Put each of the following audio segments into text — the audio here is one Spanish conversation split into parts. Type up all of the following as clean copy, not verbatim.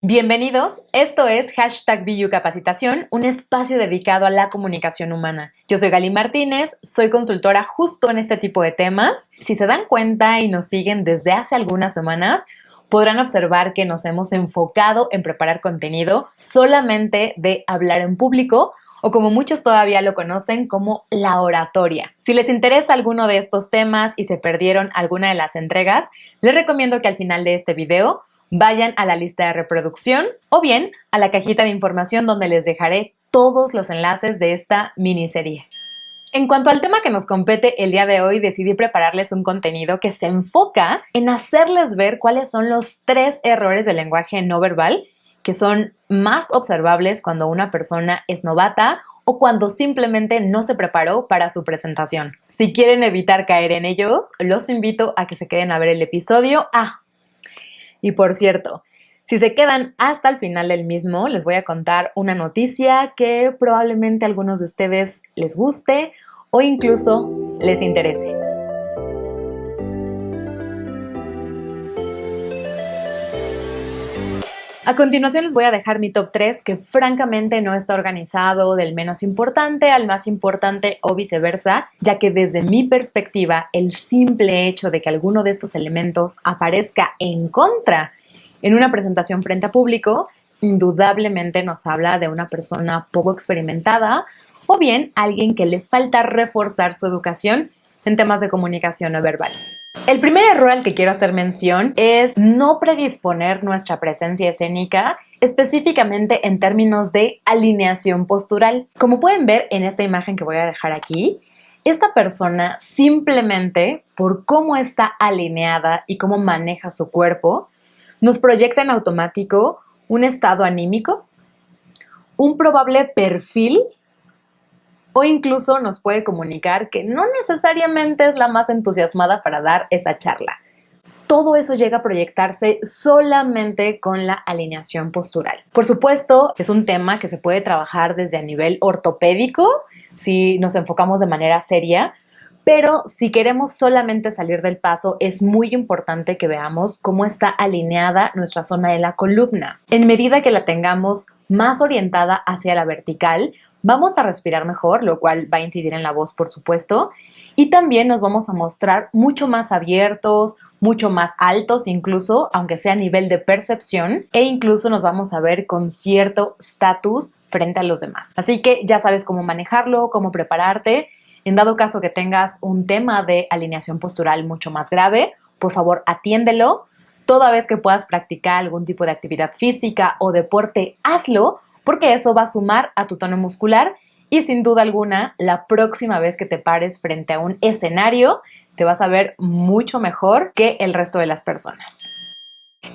Bienvenidos, esto es #BU Capacitación, un espacio dedicado a la comunicación humana. Yo soy Gali Martínez, soy consultora justo en este tipo de temas. Si se dan cuenta y nos siguen desde hace algunas semanas, podrán observar que nos hemos enfocado en preparar contenido solamente de hablar en público, o como muchos todavía lo conocen como la oratoria. Si les interesa alguno de estos temas y se perdieron alguna de las entregas, les recomiendo que al final de este video vayan a la lista de reproducción o bien a la cajita de información donde les dejaré todos los enlaces de esta miniserie. En cuanto al tema que nos compete el día de hoy, decidí prepararles un contenido que se enfoca en hacerles ver cuáles son los 3 errores del lenguaje no verbal que son más observables cuando una persona es novata o cuando simplemente no se preparó para su presentación. Si quieren evitar caer en ellos, los invito a que se queden a ver el episodio. Y por cierto, si se quedan hasta el final del mismo, les voy a contar una noticia que probablemente a algunos de ustedes les guste o incluso les interese. A continuación les voy a dejar mi top 3 que francamente no está organizado del menos importante al más importante o viceversa, ya que desde mi perspectiva el simple hecho de que alguno de estos elementos aparezca en contra en una presentación frente a público indudablemente nos habla de una persona poco experimentada o bien alguien que le falta reforzar su educación en temas de comunicación no verbal. El primer error al que quiero hacer mención es no predisponer nuestra presencia escénica, específicamente en términos de alineación postural. Como pueden ver en esta imagen que voy a dejar aquí, esta persona simplemente por cómo está alineada y cómo maneja su cuerpo, nos proyecta en automático un estado anímico, un probable perfil o incluso nos puede comunicar que no necesariamente es la más entusiasmada para dar esa charla. Todo eso llega a proyectarse solamente con la alineación postural. Por supuesto, es un tema que se puede trabajar desde a nivel ortopédico, si nos enfocamos de manera seria, pero si queremos solamente salir del paso, es muy importante que veamos cómo está alineada nuestra zona de la columna. En medida que la tengamos más orientada hacia la vertical, vamos a respirar mejor, lo cual va a incidir en la voz, por supuesto, y también nos vamos a mostrar mucho más abiertos, mucho más altos incluso, aunque sea a nivel de percepción, e incluso nos vamos a ver con cierto estatus frente a los demás. Así que ya sabes cómo manejarlo, cómo prepararte. En dado caso que tengas un tema de alineación postural mucho más grave, por favor atiéndelo. Toda vez que puedas practicar algún tipo de actividad física o deporte, hazlo, porque eso va a sumar a tu tono muscular y sin duda alguna, la próxima vez que te pares frente a un escenario, te vas a ver mucho mejor que el resto de las personas.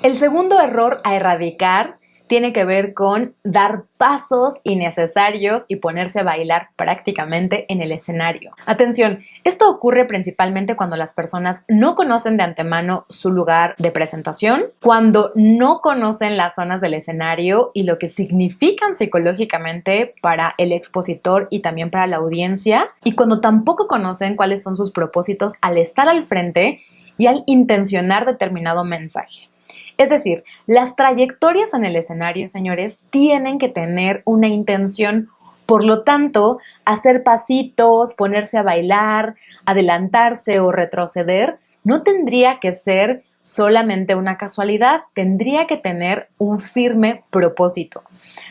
El segundo error a erradicar tiene que ver con dar pasos innecesarios y ponerse a bailar prácticamente en el escenario. Atención, esto ocurre principalmente cuando las personas no conocen de antemano su lugar de presentación, cuando no conocen las zonas del escenario y lo que significan psicológicamente para el expositor y también para la audiencia, y cuando tampoco conocen cuáles son sus propósitos al estar al frente y al intencionar determinado mensaje. Es decir, las trayectorias en el escenario, señores, tienen que tener una intención. Por lo tanto, hacer pasitos, ponerse a bailar, adelantarse o retroceder, no tendría que ser solamente una casualidad, tendría que tener un firme propósito.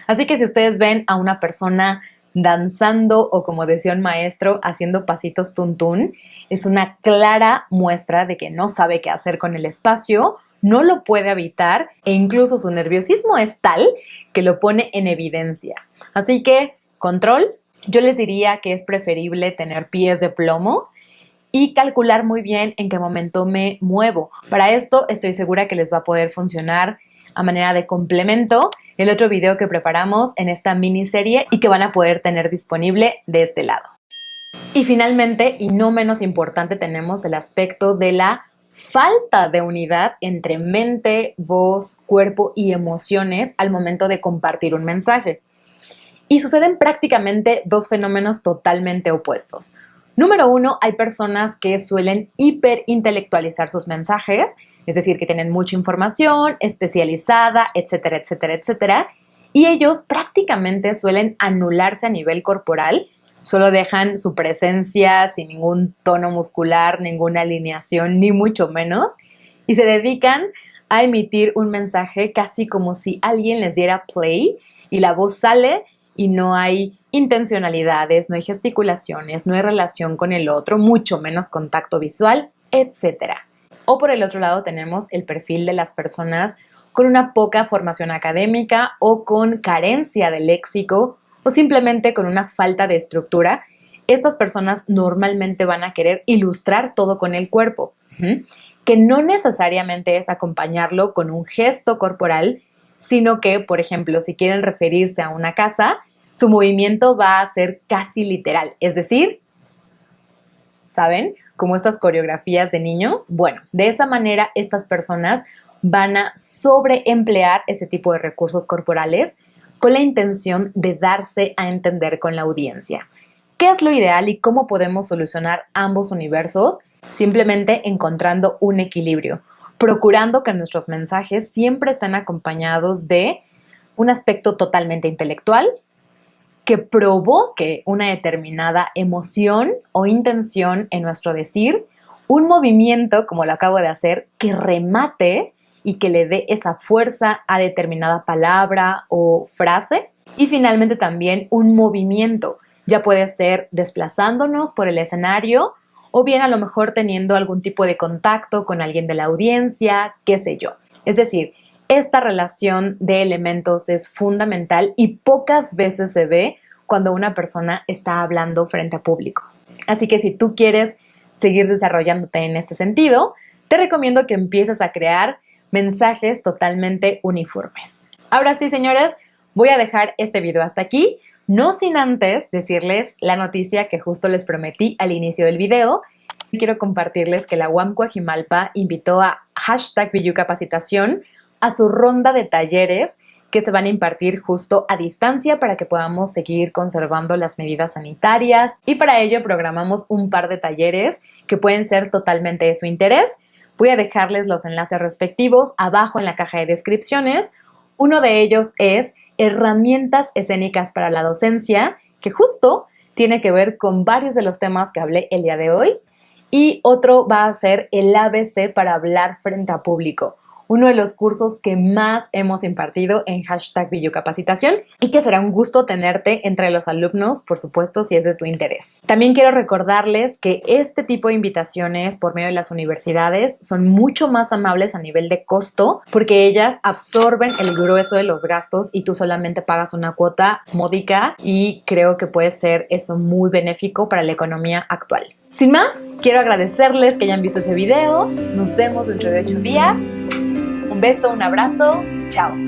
Así que si ustedes ven a una persona danzando o, como decía un maestro, haciendo pasitos tuntún, es una clara muestra de que no sabe qué hacer con el espacio, no lo puede evitar e incluso su nerviosismo es tal que lo pone en evidencia. Así que, control, yo les diría que es preferible tener pies de plomo y calcular muy bien en qué momento me muevo. Para esto estoy segura que les va a poder funcionar a manera de complemento el otro video que preparamos en esta miniserie y que van a poder tener disponible de este lado. Y finalmente, y no menos importante, tenemos el aspecto de la falta de unidad entre mente, voz, cuerpo y emociones al momento de compartir un mensaje. Y suceden prácticamente dos fenómenos totalmente opuestos. Número 1, hay personas que suelen hiperintelectualizar sus mensajes, es decir, que tienen mucha información especializada, etcétera, etcétera, etcétera, y ellos prácticamente suelen anularse a nivel corporal, solo dejan su presencia sin ningún tono muscular, ninguna alineación, ni mucho menos, y se dedican a emitir un mensaje casi como si alguien les diera play y la voz sale y no hay intencionalidades, no hay gesticulaciones, no hay relación con el otro, mucho menos contacto visual, etc. O por el otro lado tenemos el perfil de las personas con una poca formación académica o con carencia de léxico o simplemente con una falta de estructura. Estas personas normalmente van a querer ilustrar todo con el cuerpo, que no necesariamente es acompañarlo con un gesto corporal, sino que, por ejemplo, si quieren referirse a una casa, su movimiento va a ser casi literal, es decir, ¿saben? Como estas coreografías de niños. Bueno, de esa manera estas personas van a sobreemplear ese tipo de recursos corporales con la intención de darse a entender con la audiencia. ¿Qué es lo ideal y cómo podemos solucionar ambos universos? Simplemente encontrando un equilibrio, procurando que nuestros mensajes siempre estén acompañados de un aspecto totalmente intelectual que provoque una determinada emoción o intención en nuestro decir, un movimiento, como lo acabo de hacer, que remate y que le dé esa fuerza a determinada palabra o frase, y finalmente también un movimiento. Ya puede ser desplazándonos por el escenario o bien a lo mejor teniendo algún tipo de contacto con alguien de la audiencia, qué sé yo. Es decir, esta relación de elementos es fundamental y pocas veces se ve cuando una persona está hablando frente a público. Así que si tú quieres seguir desarrollándote en este sentido, te recomiendo que empieces a crear mensajes totalmente uniformes. Ahora sí, señores, voy a dejar este video hasta aquí. No sin antes decirles la noticia que justo les prometí al inicio del video. Quiero compartirles que la UAM Coajimalpa invitó a #ViuCapacitación a su ronda de talleres que se van a impartir justo a distancia para que podamos seguir conservando las medidas sanitarias, y para ello programamos un par de talleres que pueden ser totalmente de su interés. Voy a dejarles los enlaces respectivos abajo en la caja de descripciones. Uno de ellos es herramientas escénicas para la docencia, que justo tiene que ver con varios de los temas que hablé el día de hoy. Y otro va a ser el ABC para hablar frente a público, uno de los cursos que más hemos impartido en #ViuCapacitación y que será un gusto tenerte entre los alumnos, por supuesto, si es de tu interés. También quiero recordarles que este tipo de invitaciones por medio de las universidades son mucho más amables a nivel de costo porque ellas absorben el grueso de los gastos y tú solamente pagas una cuota módica, y creo que puede ser eso muy benéfico para la economía actual. Sin más, quiero agradecerles que hayan visto ese video. Nos vemos dentro de 8 días. Un beso, un abrazo, chao.